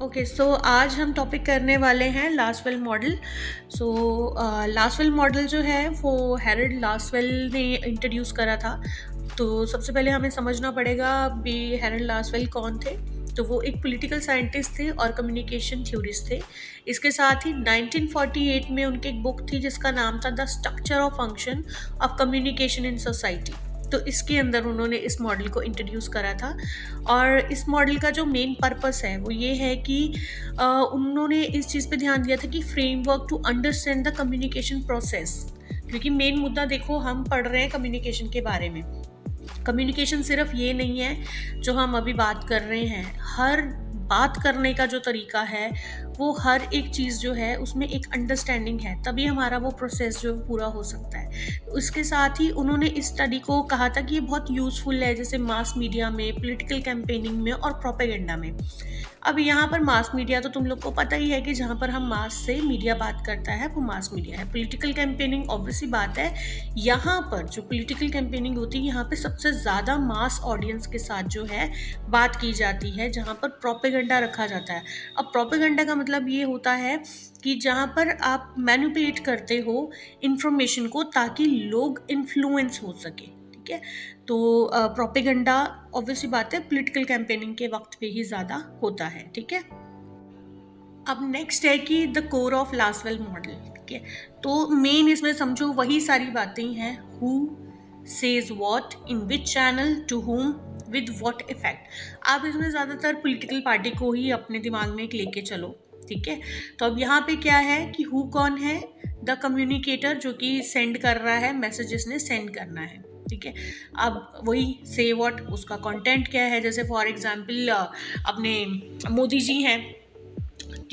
Okay, सो आज हम topic करने वाले हैं लासवेल मॉडल। सो लासवेल मॉडल जो है वो हैरोल्ड लासवेल ने इंट्रोड्यूस करा था। तो सबसे पहले हमें समझना पड़ेगा भी हैरोल्ड लासवेल कौन थे। तो वो एक पॉलिटिकल साइंटिस्ट थे और कम्युनिकेशन थ्योरिस्ट थे। इसके साथ ही 1948 में उनकी एक बुक थी जिसका नाम था the structure of function of communication in society. तो इसके अंदर उन्होंने इस मॉडल को इंट्रोड्यूस करा था। और इस मॉडल का जो मेन पर्पस है वो ये है कि उन्होंने इस चीज़ पे ध्यान दिया था कि framework to understand the communication process. क्योंकि मेन मुद्दा देखो, हम पढ़ रहे हैं कम्युनिकेशन के बारे में। कम्युनिकेशन सिर्फ ये नहीं है जो हम अभी बात कर रहे हैं, हर बात करने का जो तरीका है वो हर एक चीज़ जो है उसमें एक अंडरस्टैंडिंग है, तभी हमारा वो प्रोसेस जो पूरा हो सकता है। उसके साथ ही उन्होंने इस स्टडी को कहा था कि ये बहुत यूज़फुल है, जैसे मास मीडिया में, पॉलिटिकल कैंपेनिंग में और प्रोपेगेंडा में। अब यहाँ पर मास मीडिया तो तुम लोग को पता ही है कि जहाँ पर हम मास से मीडिया बात करता है वो मास मीडिया है। पॉलिटिकल कैंपेनिंग ऑब्वियसली बात है, यहाँ पर जो पॉलिटिकल कैंपेनिंग होती है यहाँ पे सबसे ज़्यादा मास ऑडियंस के साथ जो है बात की जाती है, जहाँ पर प्रोपेगेंडा रखा जाता है। अब प्रोपेगेंडा का मतलब ये होता है कि जहाँ पर आप मैनिपुलेट करते हो इंफॉर्मेशन को ताकि लोग इन्फ्लुएंस हो सके, ठीक है। तो प्रोपेगेंडा ऑब्वियसली बात है पॉलिटिकल कैंपेनिंग के वक्त पे ही ज़्यादा होता है, ठीक है। अब नेक्स्ट है कि the core of Lasswell model, ठीक है। तो मेन इसमें समझो वही सारी बातें हैं, who says what in which channel to whom with what effect. आप इसमें ज़्यादातर पॉलिटिकल पार्टी को ही अपने दिमाग में एक लेके चलो, ठीक है। तो अब यहाँ पे क्या है कि हु कौन है, द कम्युनिकेटर जो कि सेंड कर रहा है, मैसेज जिसने सेंड करना है, ठीक है। अब वही से व्हाट, उसका कंटेंट क्या है। जैसे फॉर एग्जांपल अपने मोदी जी हैं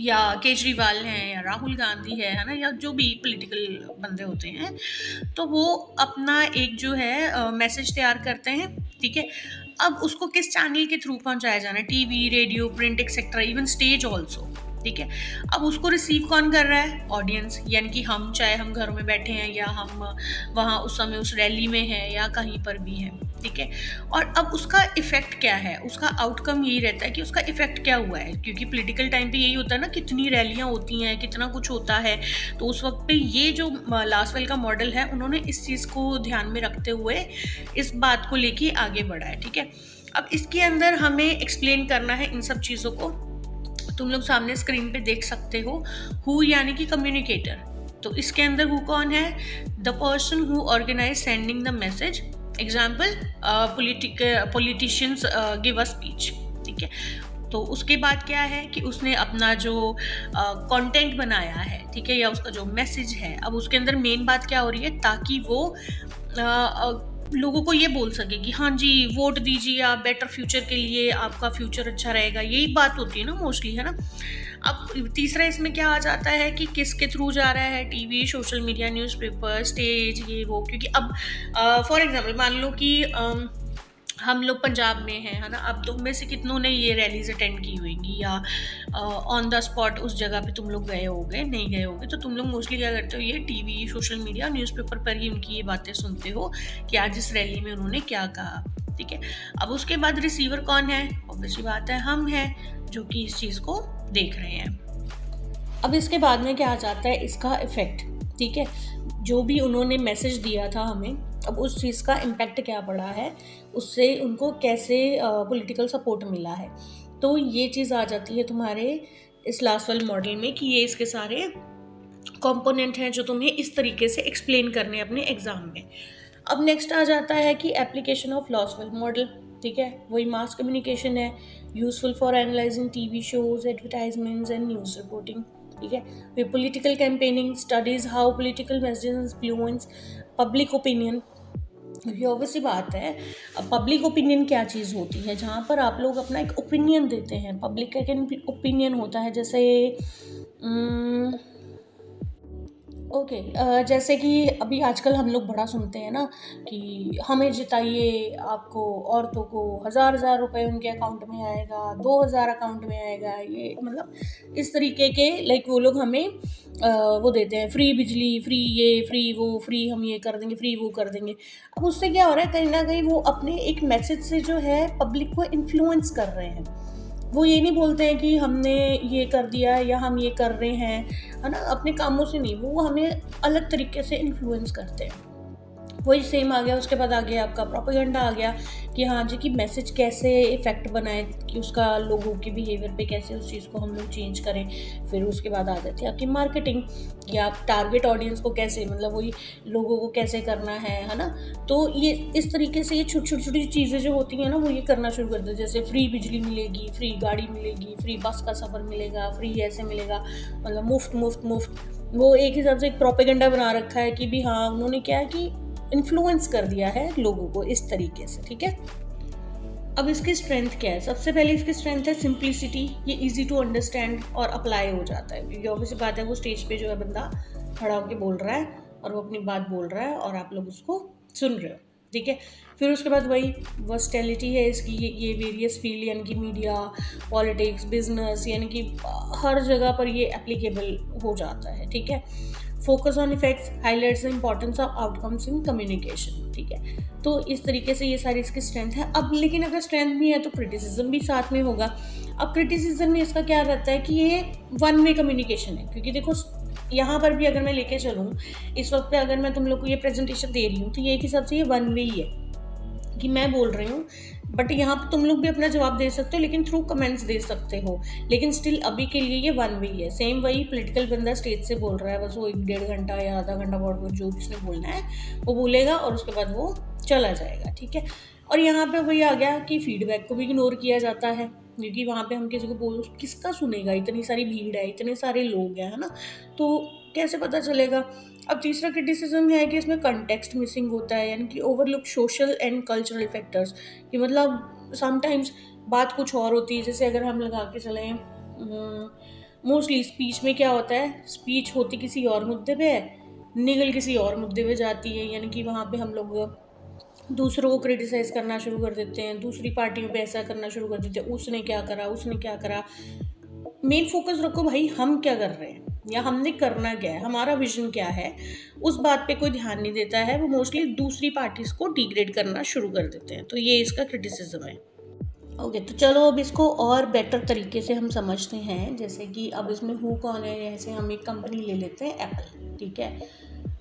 या केजरीवाल हैं या राहुल गांधी है ना, या जो भी पॉलिटिकल बंदे होते हैं, तो वो अपना एक जो है मैसेज तैयार करते हैं, ठीक है। अब उसको किस चैनल के थ्रू पहुंचाया जाना है, TV, radio, print etcetera, even stage also, ठीक है। अब उसको रिसीव कौन कर रहा है, ऑडियंस, यानी कि हम, चाहे हम घरों में बैठे हैं या हम वहाँ उस समय उस रैली में हैं या कहीं पर भी हैं, ठीक है। और अब उसका इफेक्ट क्या है, उसका आउटकम यही रहता है कि उसका इफेक्ट क्या हुआ है, क्योंकि पॉलिटिकल टाइम पे यही होता है ना, कितनी रैलियाँ होती हैं, कितना कुछ होता है। तो उस वक्त पे ये जो लासवेल का मॉडल है, उन्होंने इस चीज़ को ध्यान में रखते हुए इस बात को लेके आगे बढ़ा है, ठीक है। अब इसके अंदर हमें एक्सप्लेन करना है इन सब चीज़ों को। तुम लोग सामने स्क्रीन पे देख सकते हो, हु यानी कि कम्युनिकेटर। तो इसके अंदर हु कौन है, the person who organise sending the message. Example, politicians give a speech, ठीक है। तो उसके बाद क्या है कि उसने अपना जो कंटेंट बनाया है, ठीक है, या उसका जो मैसेज है, अब उसके अंदर मेन बात क्या हो रही है, ताकि वो लोगों को ये बोल सके कि हाँ जी वोट दीजिए आप, बेटर फ्यूचर के लिए, आपका फ्यूचर अच्छा रहेगा, यही बात होती है ना मोस्टली, है ना। अब तीसरा इसमें क्या आ जाता है कि किसके थ्रू जा रहा है, TV, social media, newspaper, stage, ये वो। क्योंकि अब फॉर एग्जांपल मान लो कि हम लोग पंजाब में हैं, है ना। अब तुम में से कितनों ने ये रैलीज अटेंड की होंगी या ऑन द स्पॉट उस जगह पे तुम लोग गए होगे, नहीं गए होगे, तो तुम लोग मोस्टली क्या करते हो, ये टीवी, सोशल मीडिया, न्यूज़पेपर पर ही उनकी ये बातें सुनते हो कि आज इस रैली में उन्होंने क्या कहा, ठीक है। अब उसके बाद रिसीवर कौन है, ऑब्वियसली बात है हम हैं जो कि इस चीज़ को देख रहे हैं। अब इसके बाद में क्या आ जाता है, इसका इफेक्ट, ठीक है। जो भी उन्होंने मैसेज दिया था हमें, अब उस चीज़ का इम्पैक्ट क्या पड़ा है, उससे उनको कैसे पॉलिटिकल सपोर्ट मिला है। तो ये चीज़ आ जाती है तुम्हारे इस लासवेल मॉडल में कि ये इसके सारे कंपोनेंट हैं जो तुम्हें इस तरीके से एक्सप्लेन करने अपने एग्जाम में। अब नेक्स्ट आ जाता है कि एप्लीकेशन ऑफ लासवेल मॉडल, ठीक है। वही मास कम्युनिकेशन है, useful for analysing TV shows, advertisements and news reporting, ठीक है। वे political campaigning studies how political messages influence public opinion. ये ऑब्वियसली बात है, अब पब्लिक ओपिनियन क्या चीज़ होती है, जहाँ पर आप लोग अपना एक ओपिनियन देते हैं। पब्लिक का ओपिनियन होता है जैसे जैसे कि अभी आजकल हम लोग बड़ा सुनते हैं ना कि हमें जिताइए, आपको औरतों को 1000 रुपए उनके अकाउंट में आएगा, 2000 अकाउंट में आएगा, ये मतलब इस तरीके के लाइक वो लोग हमें वो देते हैं, फ्री बिजली, फ्री ये, फ्री वो, फ्री हम ये कर देंगे, फ्री वो कर देंगे। अब उससे क्या हो रहा है, कहीं ना कहीं वो अपने एक मैसेज से जो है पब्लिक को इन्फ्लुएंस कर रहे हैं। वो ये नहीं बोलते हैं कि हमने ये कर दिया है या हम ये कर रहे हैं, है ना, अपने कामों से नहीं, वो हमें अलग तरीके से इन्फ्लुएंस करते हैं। वही सेम आ गया, उसके बाद आ गया आपका प्रोपेगेंडा आ गया कि हाँ जी, कि मैसेज कैसे इफेक्ट बनाए, कि उसका लोगों के बिहेवियर पे कैसे उस चीज़ को हम लोग चेंज करें। फिर उसके बाद आ जाती है आपकी मार्केटिंग, कि आप टारगेट ऑडियंस को कैसे, मतलब वही लोगों को कैसे करना है ना। तो ये इस तरीके से ये छोटी छोटी चीज़ें जो होती हैं ना, वो ये करना शुरू कर देते हैं। जैसे फ्री बिजली मिलेगी, फ्री गाड़ी मिलेगी, फ्री बस का सफ़र मिलेगा, फ्री ऐसे मिलेगा, मतलब मुफ्त मुफ्त मुफ्त। वो एक हिसाब से एक प्रोपेगेंडा बना रखा है कि भी हाँ, उन्होंने क्या है कि इन्फ्लुएंस कर दिया है लोगों को इस तरीके से, ठीक है। अब इसकी स्ट्रेंथ क्या है? सबसे पहले इसकी स्ट्रेंथ है सिंप्लिसिटी, ये इजी टू अंडरस्टैंड और अप्लाई हो जाता है, क्योंकि ऑब्वियस बात है वो स्टेज पे जो है बंदा खड़ा होकर बोल रहा है और वो अपनी बात बोल रहा है और आप लोग उसको सुन रहे हो, ठीक है। फिर उसके बाद वही वर्सटैलिटी है इसकी, ये वेरियस फील्ड यानी कि मीडिया, पॉलिटिक्स, बिजनेस, यानी कि हर जगह पर ये एप्लीकेबल हो जाता है, ठीक है। Focus on effects highlights the importance of outcomes in communication, ठीक है। तो इस तरीके से ये सारी इसकी स्ट्रेंथ है। अब लेकिन अगर स्ट्रेंथ भी है तो क्रिटिसिज्म भी साथ में होगा। अब क्रिटिसिज्म में इसका क्या रहता है कि ये वन वे कम्युनिकेशन है, क्योंकि देखो यहाँ पर भी अगर मैं लेके चलूँ इस वक्त पे, अगर मैं तुम लोग को ये प्रेजेंटेशन दे रही हूँ तो ये एक हिसाब से ये वन वे ही है कि मैं बोल रही हूँ, बट यहाँ पर तुम लोग भी अपना जवाब दे सकते हो, लेकिन थ्रू कमेंट्स दे सकते हो। लेकिन स्टिल अभी के लिए ये वन वे है। सेम वही पॉलिटिकल बंदा स्टेज से बोल रहा है, बस वो 1-1.5 घंटा या आधा घंटा बहुत जो भी उसने बोलना है वो बोलेगा और उसके बाद वो चला जाएगा, ठीक है। और यहाँ पे वही आ गया कि फीडबैक को भी इग्नोर किया जाता है, क्योंकि वहाँ पे हम किसी को बोल, किसका सुनेगा, इतनी सारी भीड़ है, इतने सारे लोग हैं, है ना, तो कैसे पता चलेगा। अब तीसरा क्रिटिसिज्म है कि इसमें कंटेक्स्ट मिसिंग होता है, यानी कि overlook social and cultural factors, कि मतलब समटाइम्स बात कुछ और होती है। जैसे अगर हम लगा के चलें, मोस्टली स्पीच में क्या होता है, स्पीच होती किसी और मुद्दे पे है, निगल किसी और मुद्दे पे जाती है, यानी कि वहाँ पे हम लोग दूसरों को क्रिटिसाइज़ करना शुरू कर देते हैं, दूसरी पार्टियों पे ऐसा करना शुरू कर देते हैं, उसने क्या करा, उसने क्या करा। मेन फोकस रखो भाई, हम क्या कर रहे हैं या हमने करना क्या है, हमारा विजन क्या है, उस बात पे कोई ध्यान नहीं देता है। वो मोस्टली दूसरी पार्टीज को डिग्रेड करना शुरू कर देते हैं। तो ये इसका क्रिटिसिज्म है। ओके, तो चलो अब इसको और बेटर तरीके से हम समझते हैं। जैसे कि अब इसमें हु कौन है, जैसे हम एक कंपनी ले लेते हैं एप्पल, ठीक है।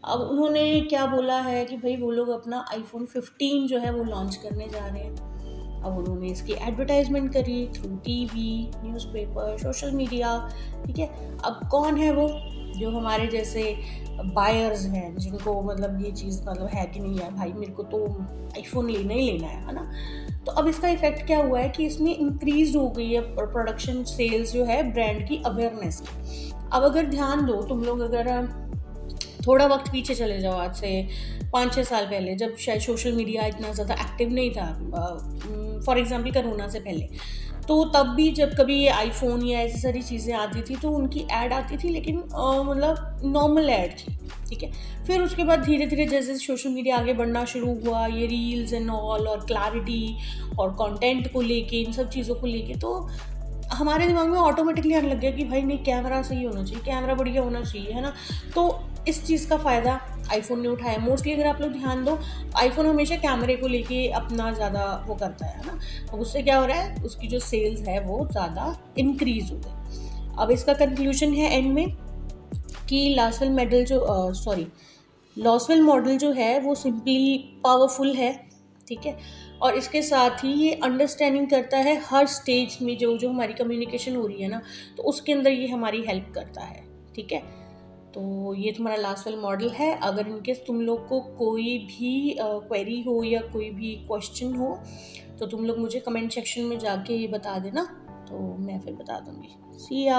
अब उन्होंने क्या बोला है कि भाई वो लोग अपना iPhone 15 जो है वो लॉन्च करने जा रहे हैं। अब उन्होंने इसकी एडवर्टाइजमेंट करी through TV, newspaper, social media, ठीक है। अब कौन है वो, जो हमारे जैसे बायर्स हैं, जिनको मतलब ये चीज़ मतलब है कि नहीं है भाई, मेरे को तो आईफोन लेना ही लेना है ना। तो अब इसका इफेक्ट क्या हुआ है कि इसमें इंक्रीज हो गई है प्रोडक्शन सेल्स जो है, ब्रांड की अवेयरनेस की। अब अगर ध्यान दो तुम लोग, अगर थोड़ा वक्त पीछे चले जाओ, आज से 5-6 साल पहले, जब शायद सोशल मीडिया इतना ज़्यादा एक्टिव नहीं था, फॉर एग्जांपल कोरोना से पहले, तो तब भी जब कभी ये आईफोन या ऐसी सारी चीज़ें आती थी तो उनकी ऐड आती थी, लेकिन मतलब नॉर्मल ऐड थी, ठीक है। फिर उसके बाद धीरे धीरे जैसे सोशल मीडिया आगे बढ़ना शुरू हुआ, ये रील्स एंड ऑल और क्लैरिटी और कंटेंट को लेके, इन सब चीज़ों को लेके, तो हमारे दिमाग में ऑटोमेटिकली आने लग गया कि भाई नहीं, कैमरा सही होना चाहिए, कैमरा बढ़िया होना चाहिए, है ना। तो इस चीज़ का फ़ायदा आईफोन ने उठाया। मोस्टली अगर आप लोग ध्यान दो, आईफोन हमेशा कैमरे को लेके अपना ज़्यादा वो करता है ना, तो उससे क्या हो रहा है, उसकी जो सेल्स है वो ज़्यादा इंक्रीज़ हो गई। अब इसका कंक्लूजन है एंड में कि लॉसवेल मॉडल जो है वो सिंपली पावरफुल है, ठीक है। और इसके साथ ही ये अंडरस्टैंडिंग करता है हर स्टेज में, जो जो हमारी कम्युनिकेशन हो रही है ना, तो उसके अंदर ये हमारी हेल्प करता है, ठीक है। तो ये तुम्हारा लास्टवेल मॉडल है। अगर इनकेस तुम लोग को कोई भी क्वेरी हो या कोई भी क्वेश्चन हो तो तुम लोग मुझे कमेंट सेक्शन में जाके ये बता देना, तो मैं फिर बता दूँगी। सी या।